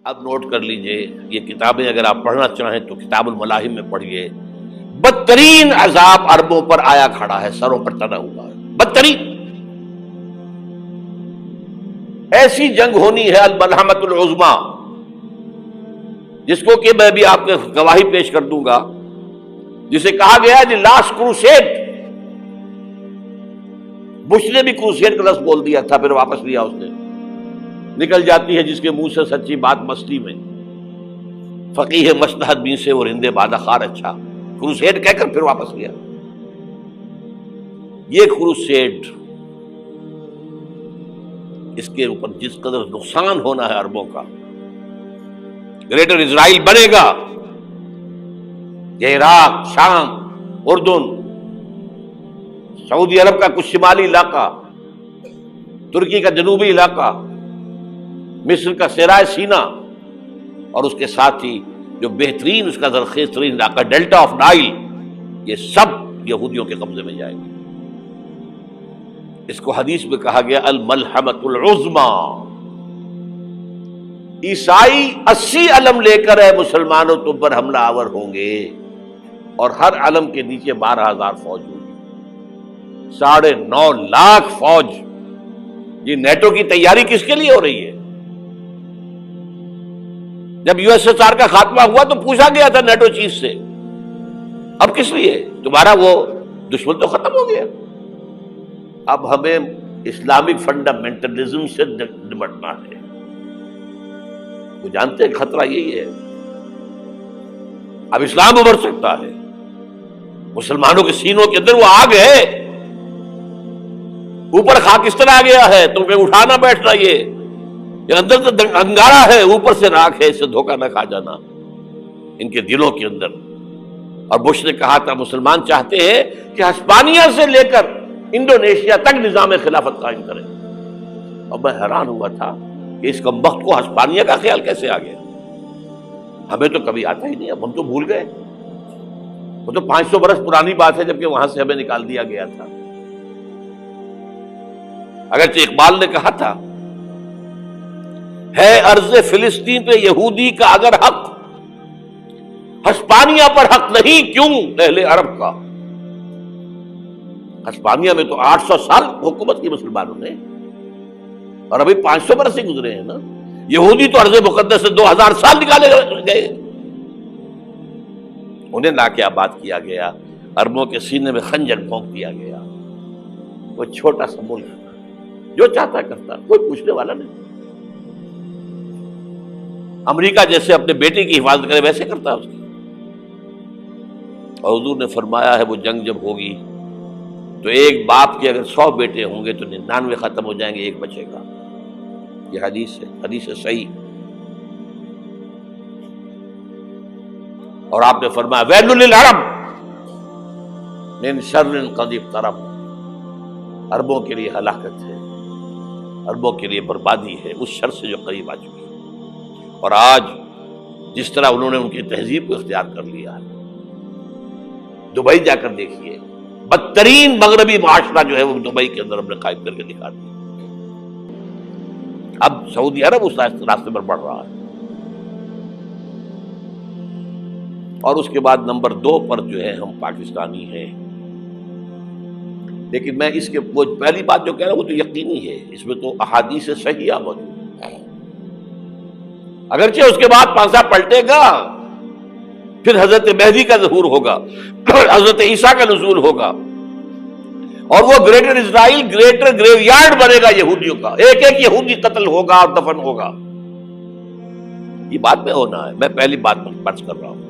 اب نوٹ کر لیجئے، یہ کتابیں اگر آپ پڑھنا چاہیں تو کتاب الملاحم میں پڑھیے. بدترین عذاب عربوں پر آیا کھڑا ہے، سروں پر تنا ہوا ہے، بدترین. ایسی جنگ ہونی ہے الملحمۃ العظمیٰ، جس کو کہ میں بھی آپ کو گواہی پیش کر دوں گا، جسے کہا گیا دی لاسٹ کروسیڈ. بش نے بھی کروسیڈ کا لفظ بول دیا تھا، پھر واپس لیا اس نے. نکل جاتی ہے جس کے منہ سے سچی بات مستی میں، فقیہ مصلحت بھی سے اور ہندے بادہ خار اچھا. کروسیڈ کہہ کر پھر واپس لیا. یہ کروسیڈ، اس کے اوپر جس قدر نقصان ہونا ہے عربوں کا. گریٹر اسرائیل بنے گا، یہ عراق، شام، اردن، سعودی عرب کا کچھ شمالی علاقہ، ترکی کا جنوبی علاقہ، مصر کا صحرائے سینا، اور اس کے ساتھ ہی جو بہترین اس کا زرخیز ترین علاقہ ڈیلٹا آف نائل، یہ سب یہودیوں کے قبضے میں جائے گا. اس کو حدیث میں کہا گیا الملحمۃ العظمیٰ. عیسائی 80 علم لے کر ہے مسلمانوں تم پر حملہ آور ہوں گے، اور ہر علم کے نیچے 12,000 فوج ہوگی، 9.5 لاکھ فوج. یہ نیٹو کی تیاری کس کے لیے ہو رہی ہے؟ جب یو ایس ایس آر کا خاتمہ ہوا تو پوچھا گیا تھا نیٹو چیف سے، اب کس لیے؟ تمہارا وہ دشمن تو ختم ہو گیا، اب ہمیں اسلامک فنڈامنٹلزم سے نمٹنا ہے. وہ جانتے ہیں خطرہ یہی ہے، اب اسلام ابھر سکتا ہے. مسلمانوں کے سینوں کے اندر وہ آگ ہے، اوپر خاکستر آ گیا ہے، تم پہ اٹھانا بیٹھنا. یہ اندر تو انگارہ ہے، اوپر سے راکھ ہے، اس سے دھوکہ نہ کھا جانا ان کے دلوں کے اندر. اور بش نے کہا تھا مسلمان چاہتے ہیں کہ ہسپانیہ سے لے کر انڈونیشیا تک نظام خلافت قائم کریں. اور میں حیران ہوا تھا کہ اس کمبخت کو ہسپانیہ کا خیال کیسے آ گیا. ہمیں تو کبھی آتا ہی نہیں، اب ہم تو بھول گئے. وہ تو 500 برس پرانی بات ہے، جبکہ وہاں سے ہمیں نکال دیا گیا تھا. اگرچہ اقبال نے کہا تھا ہے ارض فلسطین پہ یہودی کا اگر حق، ہسپانیہ پر حق نہیں کیوں اہل عرب کا. ہسپانیہ میں تو 800 سال حکومت کی مسلمانوں نے، اور ابھی 500 برس ہی گزرے ہیں نا. یہودی تو ارض مقدس سے 2000 سال نکالے گئے. انہیں لا کے آباد کیا گیا، عربوں کے سینے میں خنجر بھونک دیا گیا. وہ چھوٹا سا ملک جو چاہتا کرتا، کوئی پوچھنے والا نہیں. امریکہ جیسے اپنے بیٹے کی حفاظت کرے ویسے کرتا اس کی. اور حضور نے فرمایا ہے وہ جنگ جب ہوگی تو ایک باپ کے اگر 100 بیٹے ہوں گے تو 99 ختم ہو جائیں گے، ایک بچے گا. یہ حدیث ہے، حدیث ہے صحیح. اور آپ نے فرمایا ویل للعرب من شر قد اقترب. عربوں کے لیے ہلاکت ہے، عربوں کے لیے بربادی ہے اس شر سے جو قریب آ چکی ہے. اور آج جس طرح انہوں نے ان کی تہذیب کو اختیار کر لیا ہے، دبئی جا کر دیکھیے، بدترین مغربی معاشرہ جو ہے وہ دبئی کے اندر ہم نے قائم کر کے دکھا دیا. اب سعودی عرب اس راستے پر بڑھ رہا ہے. اور اس کے بعد نمبر 2 پر جو ہے ہم پاکستانی ہیں. لیکن میں اس کے وہ پہلی بات جو کہہ رہا ہوں وہ تو یقینی ہے، اس میں تو احادیث صحیحہ موجود ہے. اگرچہ اس کے بعد پانسا پلٹے گا، پھر حضرت مہدی کا ظہور ہوگا، حضرت عیسیٰ کا نزول ہوگا، اور وہ گریٹر اسرائیل گریٹر گریو یارڈ بنے گا یہودیوں کا. ایک ایک یہودی قتل ہوگا اور دفن ہوگا. یہ بات میں ہونا ہے، میں پہلی بات پر پرچ کر رہا ہوں.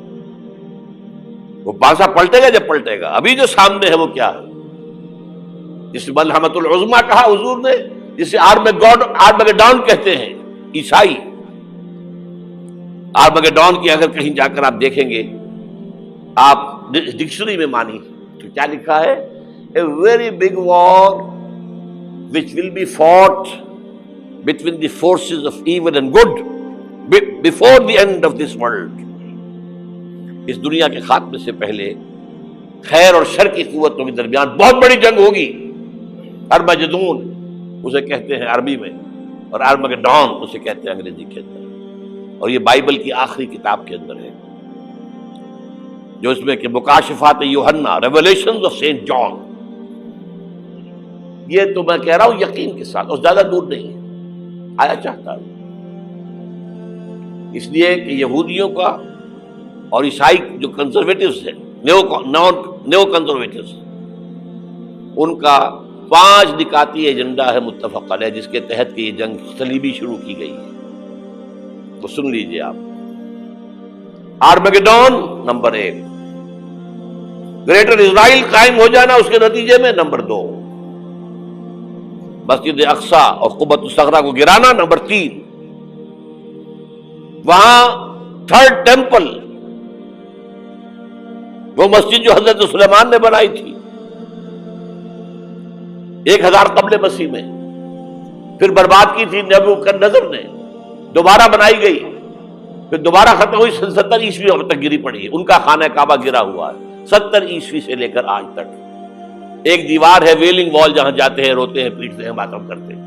وہ پانسا پلٹے گا جب پلٹے گا. ابھی جو سامنے ہے وہ کیا ہے؟ جس ملحمۃ العظمیٰ کہا حضور نے، جسے آرمگیڈون کہتے ہیں عیسائی. آرمگیڈون کی اگر کہیں جا کر آپ دیکھیں گے، آپ ڈکشنری میں مانی تو کیا لکھا ہے؟ A very big war which will be fought between the forces of evil and good before the end of this world. اس دنیا کے خاتمے سے پہلے خیر اور شر کی قوتوں کے درمیان بہت بڑی جنگ ہوگی. ارمجدون اسے کہتے ہیں عربی میں، اور آرمگیڈون اسے کہتے ہیں انگریزی کے اندر. اور یہ بائبل کی آخری کتاب کے اندر ہے، جو اس میں کہ مکاشفات یوحنا، ریولیشنز آف سینٹ جان. یہ تو میں کہہ رہا ہوں یقین کے ساتھ، اور زیادہ دور نہیں ہے، آیا چاہتا ہوں. اس لیے کہ یہودیوں کا اور عیسائی جو کنزرویٹوز ہیں، نیو کنزرویٹوز، ان کا 5 نکاتی ایجنڈا ہے متفق علیہ، جس کے تحت کہ یہ جنگ صلیبی شروع کی گئی ہے. وہ سن لیجئے آپ. آرمیگیڈون نمبر 1، گریٹر اسرائیل قائم ہو جانا اس کے نتیجے میں نمبر 2، مسجد اقصی اور قبۃ الصخرہ کو گرانا نمبر 3، وہاں 3rd ٹیمپل، وہ مسجد جو حضرت سلیمان نے بنائی تھی 1000 قبل مسیح میں، پھر برباد کی تھی نبوکدنضر نے، دوبارہ بنائی گئی، پھر دوبارہ ختم ہوئی 70 عیسوی تک گری پڑی ہے. ان کا خانہ کعبہ گرا ہوا ہے 70 عیسوی سے لے کر آج تک. ایک دیوار ہے ویلنگ وال، جہاں جاتے ہیں، روتے ہیں، پیٹتے ہیں، ماتم کرتے ہیں،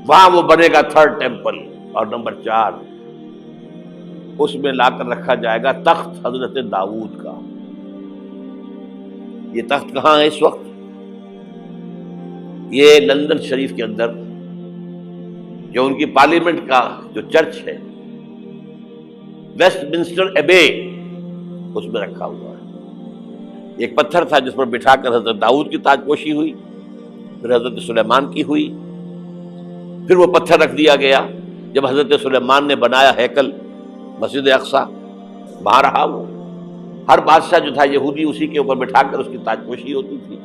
وہاں وہ بنے گا 3rd ٹیمپل. اور نمبر 4، اس میں لا کر رکھا جائے گا تخت حضرت داؤد کا. یہ تخت کہاں ہے اس وقت؟ یہ لندن شریف کے اندر، جو ان کی پارلیمنٹ کا جو چرچ ہے، ویسٹ منسٹر ایبے، اس میں رکھا ہوا ہے. ایک پتھر تھا جس پر بٹھا کر حضرت داؤد کی تاج پوشی ہوئی، پھر حضرت سلیمان کی ہوئی، پھر وہ پتھر رکھ دیا گیا جب حضرت سلیمان نے بنایا ہیکل مسجد اقصی، وہاں رہا وہ. ہر بادشاہ جو تھا یہودی اسی کے اوپر بٹھا کر اس کی تاج پوشی ہوتی تھی.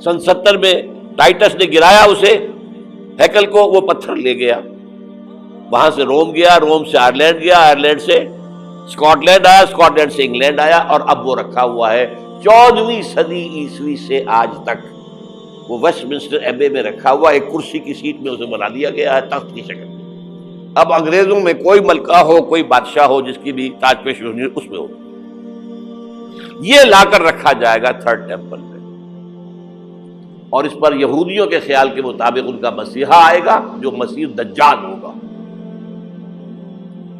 سن 70 میں ٹائٹس نے گرایا اسے، ہیکل کو، وہ پتھر لے گیا، وہاں سے روم گیا، روم سے آئرلینڈ گیا، آئرلینڈ سے اسکاٹ لینڈ آیا، اسکاٹ لینڈ سے انگلینڈ آیا، اور اب وہ رکھا ہوا ہے 14ویں صدی عیسوی سے آج تک. وہ ویسٹ منسٹر ایبے میں رکھا ہوا، ایک کرسی کی سیٹ میں اسے بنا دیا گیا ہے تخت کی شکل میں. اب انگریزوں میں کوئی ملکہ ہو، کوئی بادشاہ ہو جس کی بھی تاج پوشی ہونی، اس میں ہو. یہ لا کر رکھا جائے گا 3rd ٹیمپل میں، اور اس پر یہودیوں کے خیال کے مطابق ان کا مسیحا آئے گا جو مسیح دجال ہوگا.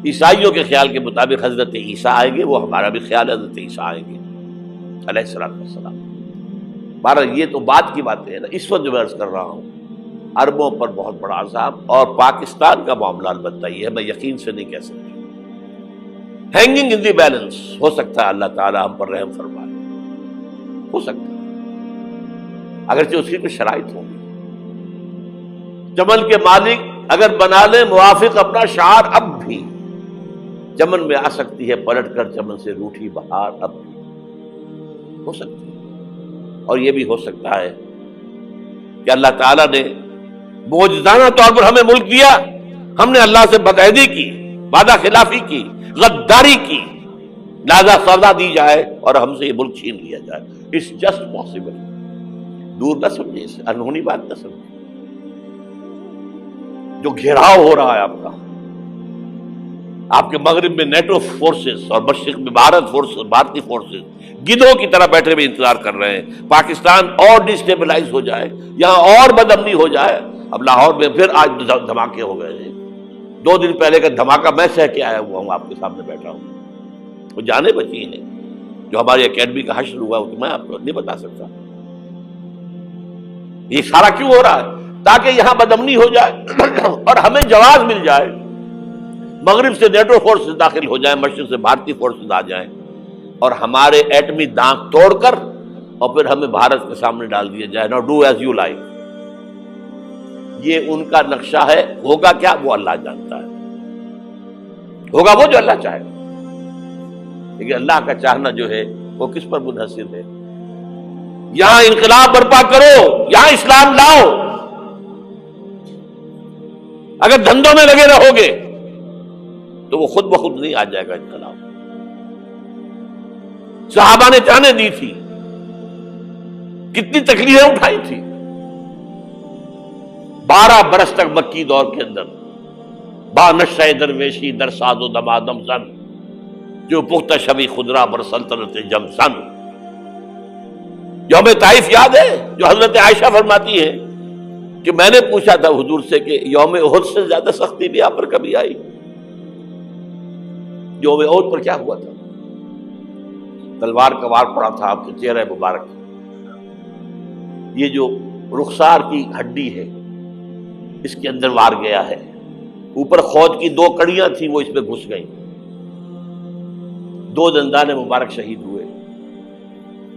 عیسائیوں کے خیال کے مطابق حضرت عیسیٰ آئیں گے، وہ ہمارا بھی خیال ہے حضرت عیسیٰ آئیں گے علیہ السلام. بہرحال یہ تو بعد کی باتیں ہیں نا. اس وقت جو میں عرض کر رہا ہوں، عربوں پر بہت بڑا عذاب، اور پاکستان کا معاملہ البتہ یہ ہے، میں یقین سے نہیں کہہ سکتا. ہینگنگ ان دی بیلنس، ہو سکتا ہے اللہ تعالیٰ ہم پر رحم فرمائے، ہو سکتا ہے، اگرچہ اس کی کچھ شرائط ہوں گی. چمن کے مالک اگر بنا لیں موافق اپنا شعار، اب بھی چمن میں آ سکتی ہے پلٹ کر چمن سے روٹھی بہار، اب بھی ہو سکتی ہے. اور یہ بھی ہو سکتا ہے کہ اللہ تعالیٰ نے معجزانہ طور پر ہمیں ملک دیا، ہم نے اللہ سے بدعہدی کی، وعدہ خلافی کی، غداری کی، لہذا سزا دی جائے اور ہم سے یہ ملک چھین لیا جائے. It's just possible. دور نہ سمجھے اسے، انہونی بات نہ سمجھے. جو گھیراؤ ہو رہا ہے آپ کے مغرب میں نیٹو فورسز اور مشرق میں بھارتی فورسز گدھوں کی طرح بیٹھے ہوئے انتظار کر رہے ہیں پاکستان اور ڈسٹیبلائز ہو جائے، یہاں اور بدامنی ہو جائے. اب لاہور میں پھر آج دھماکے ہو گئے ہیں. 2 دن پہلے کا دھماکہ میں سہ کے آیا ہوا ہوں، آپ کے سامنے بیٹھا ہوں. وہ جانیں بچی ہیں جو ہماری اکیڈمی کا حشر ہوا، وہ تو میں آپ کو نہیں بتا سکتا. یہ سارا کیوں ہو رہا ہے؟ تاکہ یہاں بدامنی ہو جائے اور ہمیں جواز مل جائے. مغرب سے نیٹو فورسز داخل ہو جائیں، مشرق سے بھارتی فورسز آ جائیں، اور ہمارے ایٹمی دانت توڑ کر اور پھر ہمیں بھارت کے سامنے ڈال دیا جائے. نو ڈو ایز یو لائک. یہ ان کا نقشہ ہے. ہوگا کیا وہ اللہ جانتا ہے. ہوگا وہ جو اللہ چاہے. لیکن اللہ کا چاہنا جو ہے وہ کس پر منحصر ہے؟ یہاں انقلاب برپا کرو، یہاں اسلام لاؤ. اگر دھندوں میں لگے رہو گے تو وہ خود بخود نہیں آ جائے گا انقلاب. صحابہ نے جانیں دی تھی، کتنی تکلیفیں اٹھائی تھی. 12 برس تک مکی دور کے اندر با نشہ درویشی در ساز و دمادم زن، جو پختہ شبی خدرا بر سلطنت جم سن. یوم طائف یاد ہے جو حضرت عائشہ فرماتی ہے کہ میں نے پوچھا تھا حضور سے کہ یوم احد سے زیادہ سختی بھی آپ پر کبھی آئی؟ یوم احد پر کیا ہوا تھا؟ تلوار کا وار پڑا تھا آپ کے چہرہ مبارک، یہ جو رخسار کی ہڈی ہے اس کے اندر وار گیا ہے، اوپر خود کی 2 کڑیاں تھیں وہ اس میں گھس گئیں، 2 دندان مبارک شہید ہوئے۔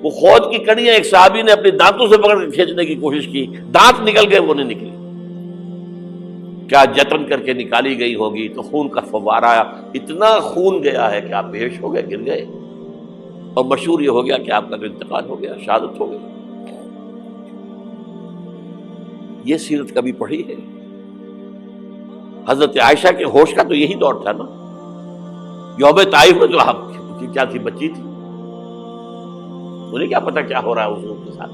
وہ خود کی کڑیاں ایک صحابی نے اپنے دانتوں سے پکڑ کے کھینچنے کی کوشش کی، دانت نکل گئے، وہ نہیں نکلی، کیا جتن کر کے نکالی گئی ہوگی تو خون کا فوارہ آیا، اتنا خون گیا ہے کہ آپ بے ہوش ہو گئے، گر گئے، اور مشہور یہ ہو گیا کہ آپ کا انتقال ہو گیا، شہادت ہو گئی۔ یہ سیرت کبھی پڑھی ہے؟ حضرت عائشہ کے ہوش کا تو یہی دور تھا نا، یوم طائف میں تو آپ کی کیا تھی، بچی تھی، انہیں کیا پتا کیا ہو رہا ہے حضور کے ساتھ۔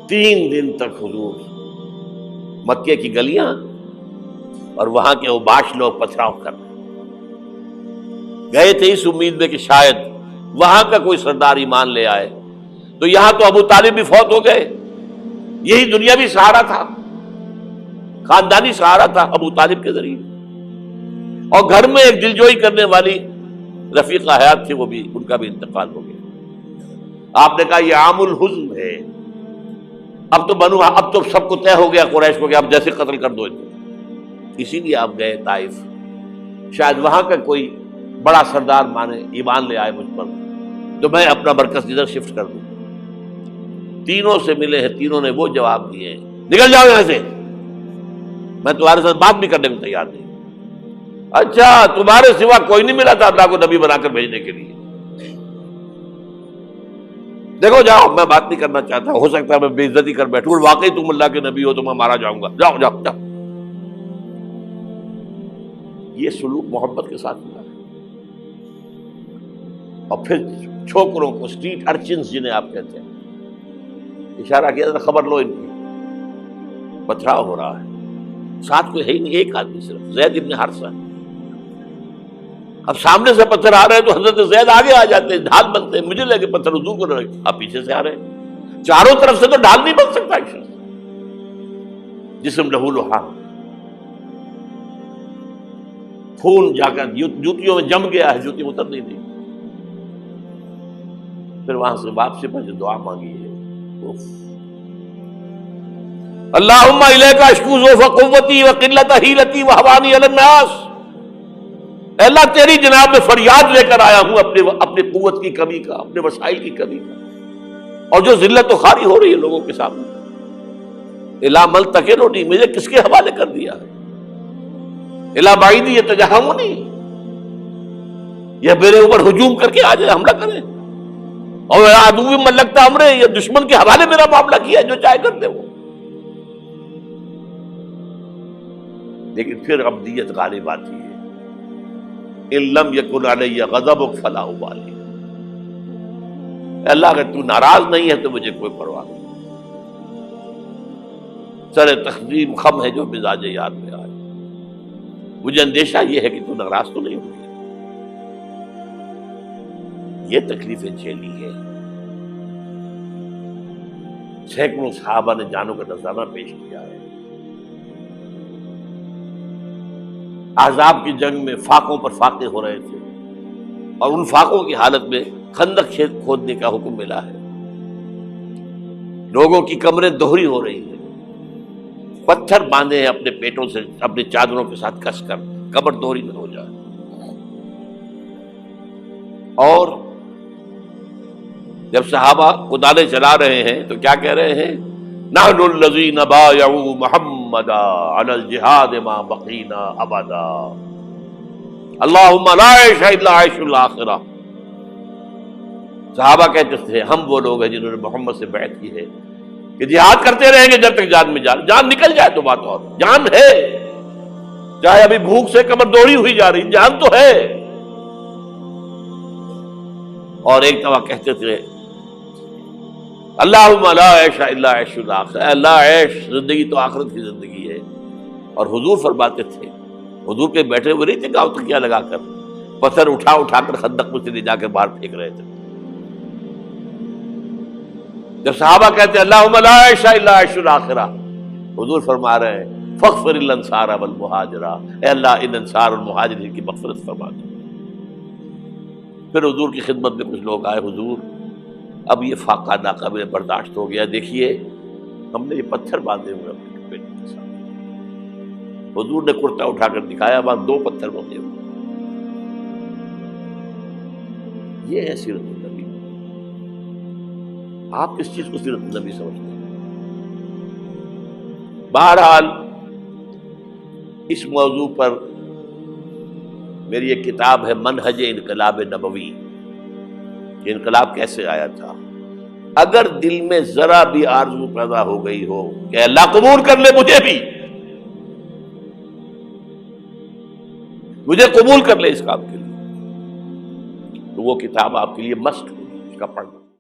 3 دن تک حضور مکے کی گلیاں اور وہاں کے اوباش لوگ پتھراؤ کر رہے گئے تھے اس امید میں کہ شاید وہاں کا کوئی سردار ایمان لے آئے، تو یہاں تو ابو طالب بھی فوت ہو گئے، یہی دنیاوی سہارا تھا، خاندانی سہارا تھا ابو طالب کے ذریعے، اور گھر میں ایک دلجوئی کرنے والی رفیقہ حیات تھی، وہ بھی، ان کا بھی انتقال ہو گیا۔ آپ نے کہا یہ عام الحزن ہے، اب تو سب کو طے ہو گیا قریش کو کہ آپ جیسے قتل کر دو، اسی لیے آپ گئے طائف، شاید وہاں کا کوئی بڑا سردار مانے، ایمان لے آئے مجھ پر، تو میں اپنا مرکز ادھر شفٹ کر دوں۔ تینوں سے ملے ہیں، تینوں نے وہ جواب دیے ہیں، نکل جاؤ یہاں سے، میں تمہارے ساتھ بات بھی کرنے کو تیار نہیں۔ اچھا، تمہارے سوا کوئی نہیں ملا تھا اللہ کو نبی بنا کر بھیجنے کے لیے؟ دیکھو جاؤ، میں بات نہیں کرنا چاہتا، ہو سکتا ہے میں بے عزتی کر بیٹھوں، واقعی تم اللہ کے نبی ہو تو میں مارا جاؤں گا، جاؤ جاؤ جاؤ۔ یہ سلوک محبت کے ساتھ ہوا ہے۔ اور پھر چھوکروں کو، اسٹریٹ ارچنز جنہیں آپ کہتے ہیں، اشارہ کیا تھا، خبر لو ان کی، پتھراؤ ہو رہا ہے، ساتھ کوئی ہے ہی نہیں، ایک آدمی صرف، زید ابن حارثہ۔ اب سامنے سے پتھر آ رہے ہیں تو حضرت زید آگے آ جاتے ہیں، ڈھال بنتے ہیں، مجھے لگے پتھر حضور کو رہے، آپ پیچھے سے آ رہے ہیں، چاروں طرف سے تو ڈھال نہیں بن سکتا ایک شخص، جسم لہو لہان، خون جا کر جوتیوں میں جم گیا ہے، جوتی اتر نہیں دی۔ پھر وہاں سے واپسی پر جو دعا مانگی ہے، اللہم الیک اشکو ضعف قوتی وقلت حیلتی وہوانی علی الناس، اے اللہ تیری جناب میں فریاد لے کر آیا ہوں اپنے قوت کی کمی کا، اپنے وسائل کی کمی کا، اور جو ذلت و خواری ہو رہی ہے لوگوں کے سامنے، الا من تکلنی، مجھے کس کے حوالے کر دیا ہے، الا بعیدی یتجہمنی، یہ میرے اوپر ہجوم کر کے آ جائے، حملہ کرے، اور عدو من لگتا امرے، یہ دشمن کے حوالے میرا معاملہ کیا ہے، جو چاہے کر دے وہ۔ لیکن پھر عبدیت غالب آتی ہے، ان لم یکن علی غضبک فلا ابالی، اللہ اگر تو ناراض نہیں ہے تو مجھے کوئی پرواہ نہیں، سر تقدیم خم ہے جو مزاج یار میں آئے، مجھے اندیشہ یہ ہے کہ تو ناراض تو نہیں ہوئی، یہ تکلیفیں جھیلی ہے۔ سینکڑوں صحابہ نے جانوں کا نذرانہ پیش کیا ہے، احزاب کی جنگ میں فاقوں پر فاقے ہو رہے تھے، اور ان فاقوں کی حالت میں خندق کھودنے کا حکم ملا ہے، لوگوں کی کمریں دوہری ہو رہی ہیں، پتھر باندھے ہیں اپنے پیٹوں سے، اپنے چادروں کے ساتھ کس کر کمر دوہری نہ ہو جائے، اور جب صحابہ کدالیں چلا رہے ہیں تو کیا کہہ رہے ہیں، نحن الذین بایعوا محمدا علی الجہاد ما بقینا ابدا، اللہم لا عیش الا عیش الاخرہ۔ صحابہ کہتے تھے ہم وہ لوگ ہیں جنہوں نے محمد سے بیعت کی ہے کہ جہاد کرتے رہیں گے جب تک جان میں جان نکل جائے تو بات اور، جان ہے، چاہے ابھی بھوک سے کمر دوڑی ہوئی جا رہی، جان تو ہے۔ اور ایک دفعہ کہتے تھے اللہم لا عیش الا عیش الاخرہ، اے اللہ عیش، زندگی تو آخرت کی زندگی ہے۔ اور حضور فرماتے تھے، حضور کے بیٹھے ہوئے نہیں تھے گاؤں تکیہ لگا کر، پتھر اٹھا کر خندق میں سے لے جا کے باہر پھینک رہے تھے، جب صحابہ کہتے ہیں اللہم لا عیش الا عیش الاخرہ، حضور فرما رہے ہیں فاغفر الانصار والمہاجرہ، اے اللہ ان انصار اور مہاجرین کی مغفرت فرما دو۔ پھر حضور کی خدمت میں کچھ لوگ آئے، حضور اب یہ فاقہ ناقابل برداشت ہو گیا، دیکھیے ہم نے یہ پتھر باندھے ہوئے اپنے پیٹ کے ساتھ۔ حضور نے کرتا اٹھا کر دکھایا، وہاں 2 پتھر باندھے ہوئے۔ یہ ہے سیرت النبی۔ آپ کس چیز کو سیرت النبی سمجھتے ہیں؟ بہرحال اس موضوع پر میری ایک کتاب ہے منہج انقلاب نبوی، کہ انقلاب کیسے آیا تھا۔ اگر دل میں ذرا بھی آرزو پیدا ہو گئی ہو کہ اللہ قبول کر لے مجھے قبول کر لے اس کام کے لیے، تو وہ کتاب آپ کے لیے مسٹ ہوگی، اس کا پڑھنا۔